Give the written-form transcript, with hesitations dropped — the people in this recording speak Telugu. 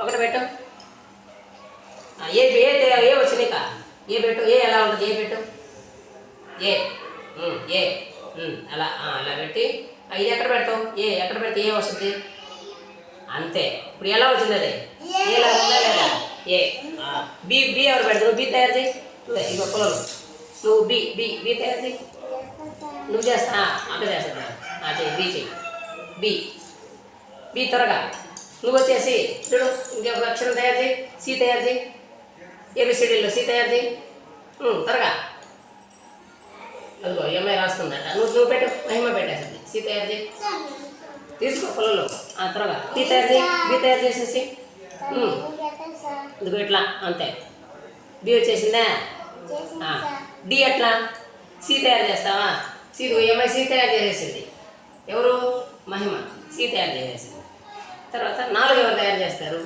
ఒకటి పెట్టు. ఏ ఏ ఏ వచ్చింది ఇక ఏ పెట్టు. ఏ ఎలా ఉంటుంది? ఏ పెట్టు. ఏ ఏ అలా అలా పెట్టి ఇది ఎక్కడ పెడతావు? ఏ ఎక్కడ పెడితే ఏ వస్తుంది? అంతే. ఇప్పుడు ఎలా వచ్చింది అది? ఏలా ఉందా లేదా? ఏ బి బి ఎవరు పెడతావు? బి తయారు చేయి. ఇక పొలంలో నువ్వు బి బి బి తయారు చేయి. నువ్వు చేస్తా అక్క చేస్తా చెయ్యి. బి చెయ్యి. బి బి త్వరగా. నువ్వు వచ్చేసి చూడు ఇంకొక అక్షరం తయారు చేయి. సి తయారు చేయి. ఏబిసిడీలో సి తయారు చేయి త్వరగా. అదిగో ఎంఐ రాస్తుందట. నువ్వు పెట్టు. మహిమ పెట్టేస్తుంది. సి తయారు చేయి. తీసుకో పొలంలో త్వరగా. బి తయారు చేయి. బి తయారు చేసేసి ఇదిగో ఇట్లా అంతే. బి వచ్చేసిందా? డి ఎట్లా? సి తయారు చేస్తావా? సి ఎంఐ సి తయారు చేసేసింది. ఎవరు? మహిమ సి తయారు చేసేసింది. తర్వాత 4 ఎవరు తయారు చేస్తారు?